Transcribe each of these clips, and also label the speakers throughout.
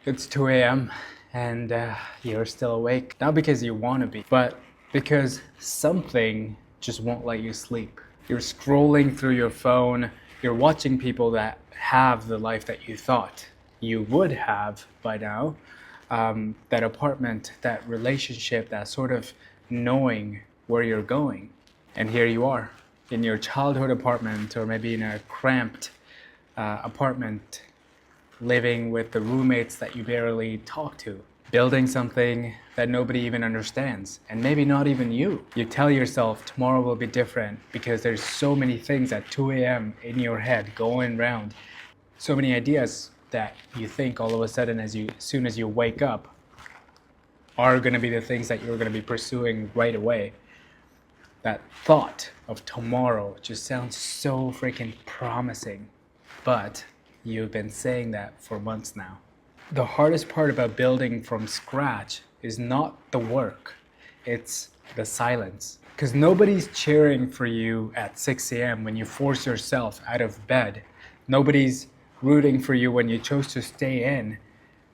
Speaker 1: It's 2 a.m. and you're still awake. Not because you want to be, but because something just won't let you sleep. You're scrolling through your phone, you're watching people that have the life that you thought you would have by now. That apartment, that relationship, that sort of knowing where you're going. And here you are in your childhood apartment, or maybe in a cramped apartment, living with the roommates that you barely talk to, building something that nobody even understands, and maybe not even you. You tell yourself tomorrow will be different because there's so many things at 2 a.m. in your head going round, so many ideas that you think all of a sudden as soon as you wake up are going to be the things that you're going to be pursuing right away. That thought of tomorrow just sounds so freaking promising, but you've been saying that for months now. The hardest part about building from scratch is not the work, it's the silence. Because nobody's cheering for you at 6 a.m. when you force yourself out of bed. Nobody's rooting for you when you chose to stay in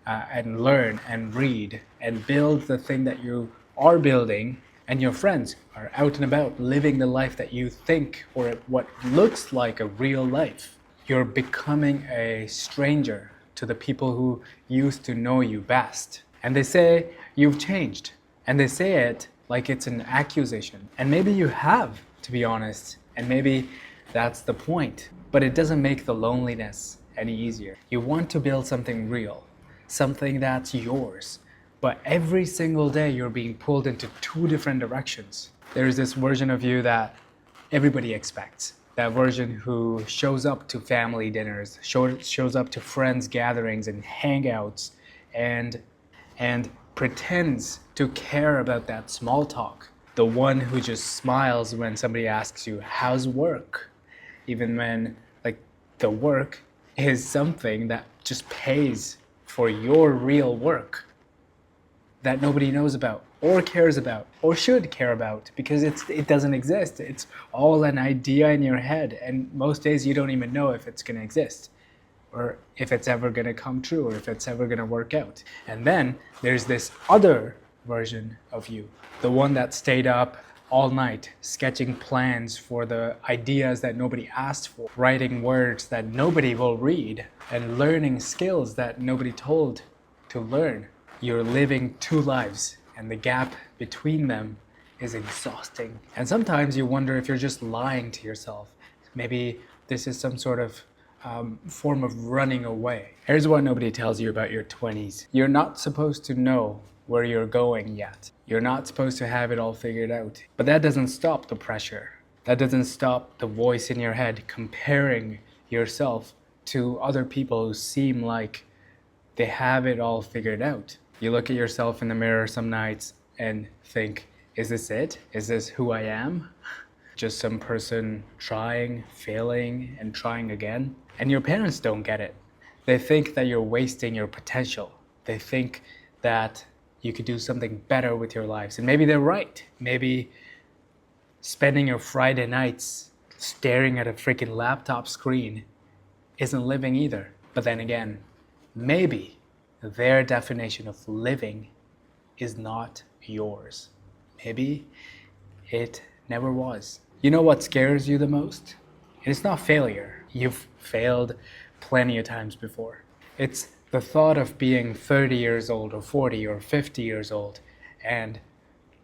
Speaker 1: and learn and read and build the thing that you are building, and your friends are out and about living the life that you think, or what looks like a real life. You're becoming a stranger to the people who used to know you best. And they say you've changed. And they say it like it's an accusation. And maybe you have, to be honest. And maybe that's the point. But it doesn't make the loneliness any easier. You want to build something real, something that's yours. But every single day you're being pulled into two different directions. There's this version of you that everybody expects. That version who shows up to family dinners, shows up to friends gatherings and hangouts, and pretends to care about that small talk. The one who just smiles when somebody asks you, how's work? Even when the work is something that just pays for your real work that nobody knows about or cares about or should care about, because it doesn't exist. It's all an idea in your head, and most days you don't even know if it's going to exist or if it's ever going to come true or if it's ever going to work out. And then there's this other version of you, the one that stayed up all night sketching plans for the ideas that nobody asked for, writing words that nobody will read, and learning skills that nobody told to learn. You're living two lives, and the gap between them is exhausting. And sometimes you wonder if you're just lying to yourself. Maybe this is some sort of form of running away. Here's what nobody tells you about your 20s. You're not supposed to know where you're going yet. You're not supposed to have it all figured out. But that doesn't stop the pressure. That doesn't stop the voice in your head comparing yourself to other people who seem like they have it all figured out. You look at yourself in the mirror some nights and think, is this it? Is this who I am? Just some person trying, failing, and trying again? And your parents don't get it. They think that you're wasting your potential. They think that you could do something better with your lives. And maybe they're right. Maybe spending your Friday nights staring at a freaking laptop screen isn't living either. But then again, maybe their definition of living is not yours. Maybe it never was. You know what scares you the most? It's not failure. You've failed plenty of times before. It's the thought of being 30 years old or 40 or 50 years old and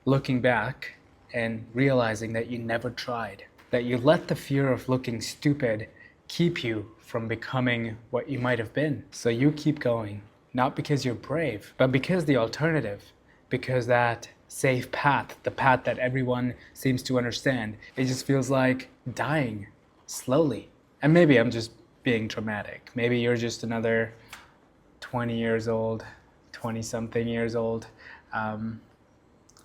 Speaker 1: looking back and realizing that you never tried, that you let the fear of looking stupid keep you from becoming what you might have been. So you keep going, not because you're brave, but because the alternative, because that safe path, the path that everyone seems to understand, it just feels like dying slowly. And maybe I'm just being dramatic. Maybe you're just another 20 years old, 20-something years old,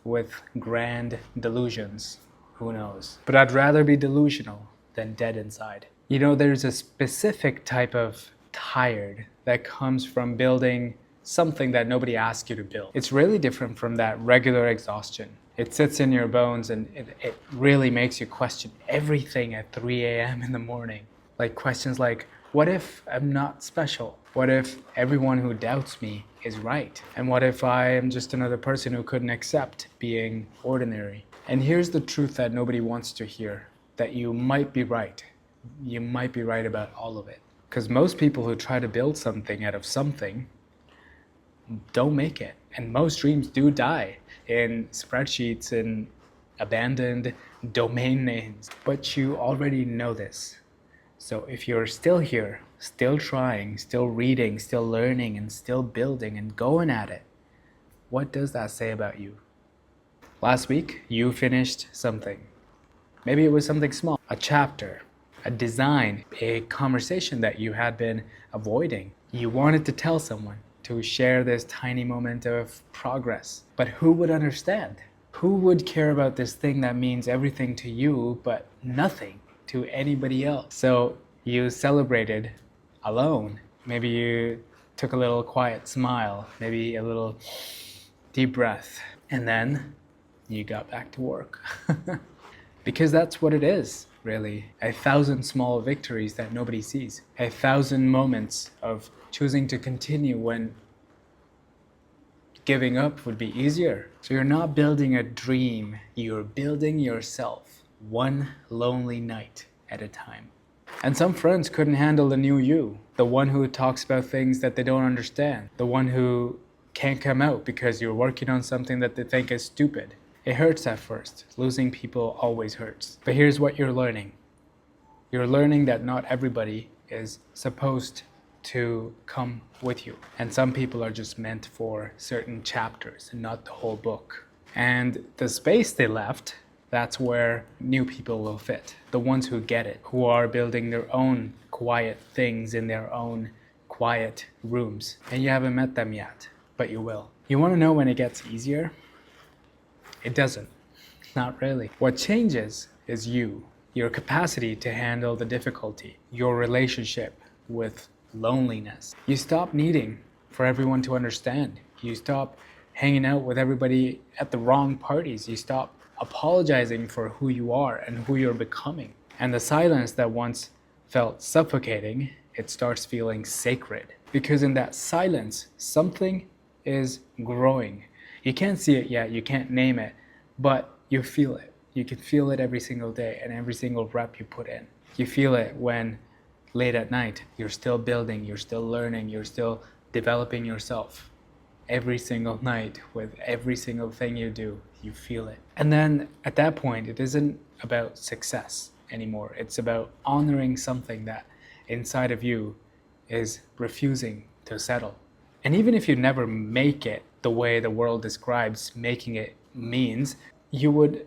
Speaker 1: with grand delusions. Who knows? But I'd rather be delusional than dead inside. You know, there's a specific type of tired that comes from building something that nobody asked you to build. It's really different from that regular exhaustion. It sits in your bones and it really makes you question everything at 3 a.m. in the morning. Like questions like, What if I'm not special? What if everyone who doubts me is right? And what if I am just another person who couldn't accept being ordinary? And here's the truth that nobody wants to hear, that you might be right. You might be right about all of it. Because most people who try to build something out of something don't make it. And most dreams do die in spreadsheets and abandoned domain names. But you already know this. So if you're still here, still trying, still reading, still learning, and still building and going at it, what does that say about you? Last week, you finished something. Maybe it was something small, a chapter, a design, a conversation that you had been avoiding. You wanted to tell someone, to share this tiny moment of progress. But who would understand? Who would care about this thing that means everything to you but nothing to anybody else? So you celebrated alone. Maybe you took a little quiet smile, maybe a little deep breath, and then you got back to work. Because that's what it is, really. 1,000 small victories that nobody sees. 1,000 moments of choosing to continue when giving up would be easier. So you're not building a dream, you're building yourself, one lonely night at a time. And some friends couldn't handle the new you, the one who talks about things that they don't understand, the one who can't come out because you're working on something that they think is stupid. It hurts at first. Losing people always hurts. But here's what you're learning. You're learning that not everybody is supposed to come with you. And some people are just meant for certain chapters and not the whole book. And the space they left, that's where new people will fit. The ones who get it, who are building their own quiet things in their own quiet rooms. And you haven't met them yet, but you will. You want to know when it gets easier? It doesn't. Not really. What changes is you, your capacity to handle the difficulty, your relationship with loneliness. You stop needing for everyone to understand. You stop hanging out with everybody at the wrong parties. You stop apologizing for who you are and who you're becoming. And the silence that once felt suffocating, it starts feeling sacred. Because in that silence, something is growing. You can't see it yet, you can't name it, but you feel it. You can feel it every single day and every single rep you put in. You feel it when late at night, you're still building, you're still learning, you're still developing yourself. Every single night, with every single thing you do, you feel it. And then at that point, it isn't about success anymore. It's about honoring something that inside of you is refusing to settle. And even if you never make it the way the world describes making it means, you would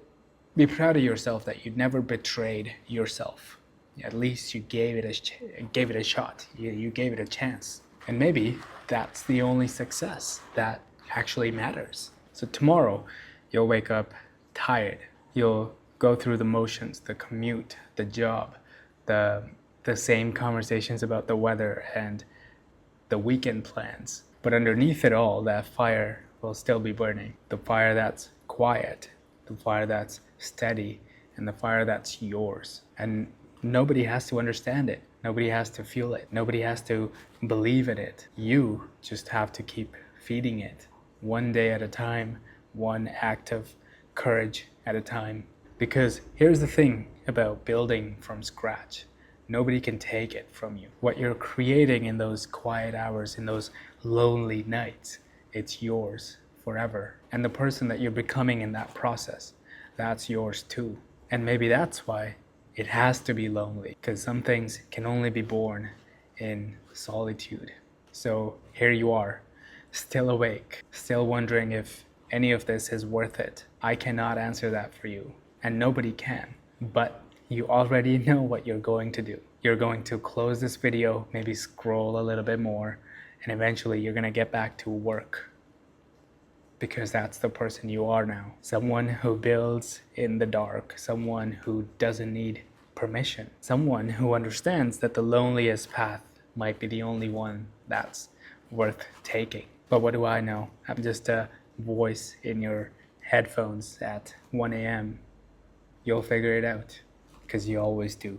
Speaker 1: be proud of yourself that you never betrayed yourself. At least you gave it a shot. You gave it a chance. And maybe that's the only success that actually matters. So tomorrow, you'll wake up tired. You'll go through the motions, the commute, the job, the same conversations about the weather and the weekend plans. But underneath it all, that fire will still be burning. The fire that's quiet, the fire that's steady, and the fire that's yours. And nobody has to understand it. Nobody has to feel it. Nobody has to believe in it. You just have to keep feeding it, one day at a time, one act of courage at a time. Because here's the thing about building from scratch. Nobody can take it from you. What you're creating in those quiet hours, in those lonely nights, it's yours forever. And the person that you're becoming in that process, that's yours too. And maybe that's why it has to be lonely, because some things can only be born in solitude. So here you are, still awake, still wondering if any of this is worth it. I cannot answer that for you, and nobody can. But you already know what you're going to do. You're going to close this video, maybe scroll a little bit more, and eventually you're going to get back to work. Because that's the person you are now. Someone who builds in the dark, someone who doesn't need permission, someone who understands that the loneliest path might be the only one that's worth taking. But what do I know? I'm just a voice in your headphones at 1 a.m. You'll figure it out, because you always do.